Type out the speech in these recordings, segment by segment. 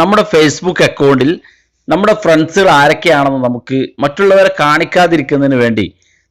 നമ്മുടെ ഫേസ്ബുക്ക് അക്കൗണ്ടിൽ നമ്മുടെ ഫ്രണ്ട്സുകൾ ആരൊക്കെയാണെന്ന് നമുക്ക് മറ്റുള്ളവരെ കാണിക്കാതിരിക്കുന്നതിന് വേണ്ടി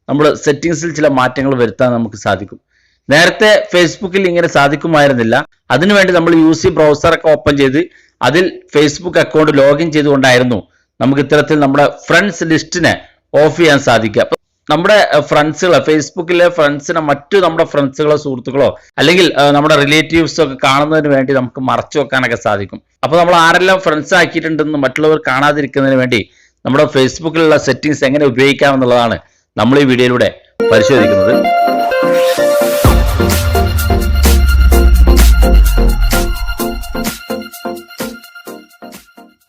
നമ്മൾ സെറ്റിംഗ്സിൽ ചില മാറ്റങ്ങൾ വരുത്താൻ നമുക്ക് സാധിക്കും. നേരത്തെ ഫേസ്ബുക്കിൽ ഇങ്ങനെ സാധിക്കുമായിരുന്നില്ല. അതിനുവേണ്ടി നമ്മൾ യൂസി ബ്രൗസറൊക്കെ ഓപ്പൺ ചെയ്ത് അതിൽ ഫേസ്ബുക്ക് അക്കൗണ്ട് ലോഗിൻ ചെയ്തുകൊണ്ടായിരുന്നു നമുക്ക് ഇത്തരത്തിൽ നമ്മുടെ ഫ്രണ്ട്സ് ലിസ്റ്റിനെ ഓഫ് ചെയ്യാൻ സാധിക്കുക. നമ്മുടെ ഫ്രണ്ട്സുകളെ ഫേസ്ബുക്കിലെ ഫ്രണ്ട്സിനെ മറ്റു നമ്മുടെ ഫ്രണ്ട്സുകളോ സുഹൃത്തുക്കളോ അല്ലെങ്കിൽ നമ്മുടെ റിലേറ്റീവ്സോ ഒക്കെ കാണുന്നതിന് വേണ്ടി നമുക്ക് മറച്ചു വെക്കാനൊക്കെ സാധിക്കും. അപ്പോൾ നമ്മൾ ആരെല്ലാം ഫ്രണ്ട്സ് ആക്കിയിട്ടുണ്ടെന്ന് മറ്റുള്ളവർ കാണാതിരിക്കുന്നതിന് വേണ്ടി നമ്മുടെ ഫേസ്ബുക്കിലുള്ള സെറ്റിംഗ്സ് എങ്ങനെ ഉപയോഗിക്കാമെന്നുള്ളതാണ് നമ്മൾ ഈ വീഡിയോയിലൂടെ പരിശോധിക്കുന്നത്.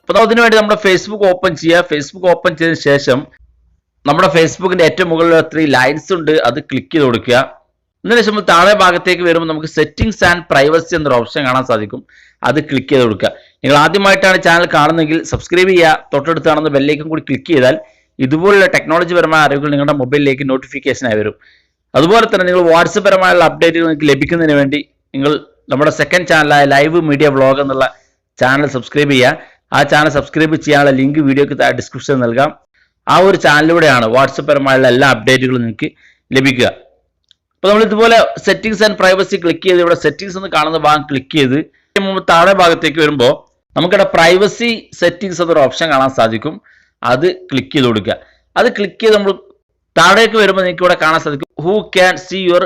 അപ്പോൾ അതിനുവേണ്ടി നമ്മുടെ ഫേസ്ബുക്ക് ഓപ്പൺ ചെയ്യുക. ഫേസ്ബുക്ക് ഓപ്പൺ ചെയ്തതിനു ശേഷം നമ്മുടെ ഫേസ്ബുക്കിന്റെ ഏറ്റവും മുകളിൽ 3 ലൈൻസ് ഉണ്ട്, അത് ക്ലിക്ക് ചെയ്ത് കൊടുക്കുക. അതിനുശേഷം താഴെ ഭാഗത്തേക്ക് വരുമ്പോൾ നമുക്ക് സെറ്റിംഗ്സ് ആൻഡ് പ്രൈവസി എന്നൊരു ഓപ്ഷൻ കാണാൻ സാധിക്കും, അത് ക്ലിക്ക് ചെയ്ത് കൊടുക്കുക. നിങ്ങൾ ആദ്യമായിട്ടാണ് ചാനൽ കാണുന്നതെങ്കിൽ സബ്സ്ക്രൈബ് ചെയ്യുക. തൊട്ടടുത്ത് കാണുന്ന ബെല്ലേക്കും കൂടി ക്ലിക്ക് ചെയ്താൽ ഇതുപോലുള്ള ടെക്നോളജി പരമായ അറിവുകൾ നിങ്ങളുടെ മൊബൈലിലേക്ക് നോട്ടിഫിക്കേഷനായി വരും. അതുപോലെ തന്നെ നിങ്ങൾ വാട്സപ്പ് പരമായുള്ള അപ്ഡേറ്റുകൾ നിങ്ങൾക്ക് ലഭിക്കുന്നതിന് വേണ്ടി നിങ്ങൾ നമ്മുടെ സെക്കൻഡ് ചാനലായ ലൈവ് മീഡിയ വ്ളോഗ് എന്നുള്ള ചാനൽ സബ്സ്ക്രൈബ് ചെയ്യുക. ആ ചാനൽ സബ്സ്ക്രൈബ് ചെയ്യാനുള്ള ലിങ്ക് വീഡിയോക്ക് ഡിസ്ക്രിപ്ഷനിൽ നൽകാം. ആ ഒരു ചാനലിലൂടെയാണ് വാട്സപ്പ് പരമായുള്ള എല്ലാ അപ്ഡേറ്റുകളും നിങ്ങൾക്ക് ലഭിക്കുക. അപ്പോൾ നമ്മൾ ഇതുപോലെ സെറ്റിംഗ്സ് ആൻഡ് പ്രൈവസി ക്ലിക്ക് ചെയ്ത് ഇവിടെ സെറ്റിംഗ്സ് എന്ന് കാണുന്ന ഭാഗം ക്ലിക്ക് ചെയ്ത് താഴെ ഭാഗത്തേക്ക് വരുമ്പോൾ നമുക്കിവിടെ പ്രൈവസി സെറ്റിംഗ്സ് എന്നൊരു ഓപ്ഷൻ കാണാൻ സാധിക്കും, അത് ക്ലിക്ക് ചെയ്ത് കൊടുക്കുക. അത് ക്ലിക്ക് ചെയ്ത് നമ്മൾ താഴേക്ക് വരുമ്പോൾ നിങ്ങൾക്ക് ഇവിടെ കാണാൻ സാധിക്കും who can see your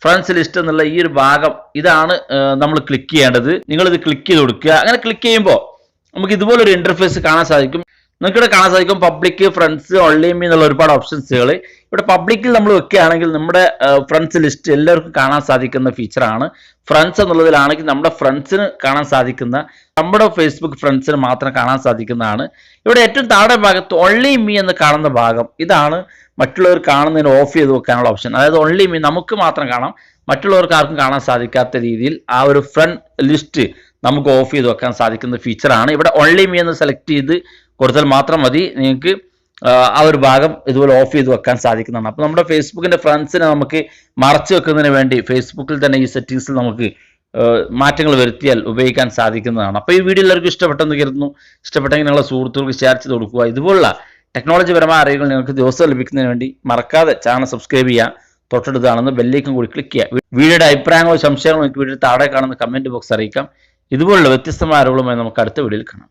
friends list എന്നുള്ള ഈ ഒരു ഭാഗം, ഇതാണ് നമ്മൾ ക്ലിക്ക് ചെയ്യേണ്ടത്. നിങ്ങളിത് ക്ലിക്ക് ചെയ്ത് കൊടുക്കുക. അങ്ങനെ ക്ലിക്ക് ചെയ്യുമ്പോൾ നമുക്ക് ഇതുപോലൊരു ഇന്റർഫേസ് കാണാൻ സാധിക്കും. നിങ്ങൾക്കിവിടെ കാണാൻ സാധിക്കും പബ്ലിക്, ഫ്രണ്ട്സ്, ഓൺലി മീ എന്നുള്ള ഒരുപാട് ഓപ്ഷൻസുകൾ. ഇവിടെ പബ്ലിക്കിൽ നമ്മൾ വെക്കുകയാണെങ്കിൽ നമ്മുടെ ഫ്രണ്ട്സ് ലിസ്റ്റ് എല്ലാവർക്കും കാണാൻ സാധിക്കുന്ന ഫീച്ചറാണ്. ഫ്രണ്ട്സ് എന്നുള്ളതിലാണെങ്കിൽ നമ്മുടെ ഫ്രണ്ട്സിന് കാണാൻ സാധിക്കുന്ന, നമ്മുടെ ഫേസ്ബുക്ക് ഫ്രണ്ട്സിന് മാത്രം കാണാൻ സാധിക്കുന്നതാണ്. ഇവിടെ ഏറ്റവും താഴെ ഭാഗത്ത് ഓൺലി മീ എന്ന് കാണുന്ന ഭാഗം, ഇതാണ് മറ്റുള്ളവർ കാണുന്നതിന് ഓഫ് ചെയ്ത് വെക്കാനുള്ള ഓപ്ഷൻ. അതായത് ഓൺലി മീ നമുക്ക് മാത്രം കാണാം, മറ്റുള്ളവർക്ക് ആർക്കും കാണാൻ സാധിക്കാത്ത രീതിയിൽ ആ ഒരു ഫ്രണ്ട് ലിസ്റ്റ് നമുക്ക് ഓഫ് ചെയ്ത് വെക്കാൻ സാധിക്കുന്ന ഫീച്ചറാണ്. ഇവിടെ ഓൺലി മീ എന്ന് സെലക്ട് ചെയ്ത് കൊടുത്താൽ മാത്രം മതി, നിങ്ങൾക്ക് ആ ഒരു ഭാഗം ഇതുപോലെ ഓഫ് ചെയ്ത് വെക്കാൻ സാധിക്കുന്നതാണ്. അപ്പോൾ നമ്മുടെ ഫേസ്ബുക്കിന്റെ ഫ്രണ്ട്സിനെ നമുക്ക് മറച്ചു വെക്കുന്നതിന് വേണ്ടി ഫേസ്ബുക്കിൽ തന്നെ ഈ സെറ്റിംഗ്സിൽ നമുക്ക് മാറ്റങ്ങൾ വരുത്തിയാൽ ഉപയോഗിക്കാൻ സാധിക്കുന്നതാണ്. അപ്പോൾ ഈ വീഡിയോ എല്ലാവർക്കും ഇഷ്ടപ്പെട്ടെന്ന് കരുതുന്നു. ഇഷ്ടപ്പെട്ടെങ്കിൽ നിങ്ങളുടെ സുഹൃത്തുക്കൾക്ക് ഷെയർ ചെയ്ത് കൊടുക്കുക. ഇതുപോലുള്ള ടെക്നോളജി പരമായ അറിവുകൾ നിങ്ങൾക്ക് ദിവസം ലഭിക്കുന്നതിന് വേണ്ടി മറക്കാതെ ചാനൽ സബ്സ്ക്രൈബ് ചെയ്യുക. തൊട്ടടുത്താണെന്ന് ബെല്ലേക്കും കൂടി ക്ലിക്ക് ചെയ്യുക. വീഡിയോയുടെ അഭിപ്രായങ്ങളോ സംശയങ്ങളോ നിങ്ങൾക്ക് വീഡിയോ താഴെ കാണുന്ന കമന്റ് ബോക്സ് അറിയിക്കാം. ഇതുപോലുള്ള വ്യത്യസ്തമായ അറിവുകളുമായി നമുക്ക് അടുത്ത വീഡിയോയിൽ കാണാം.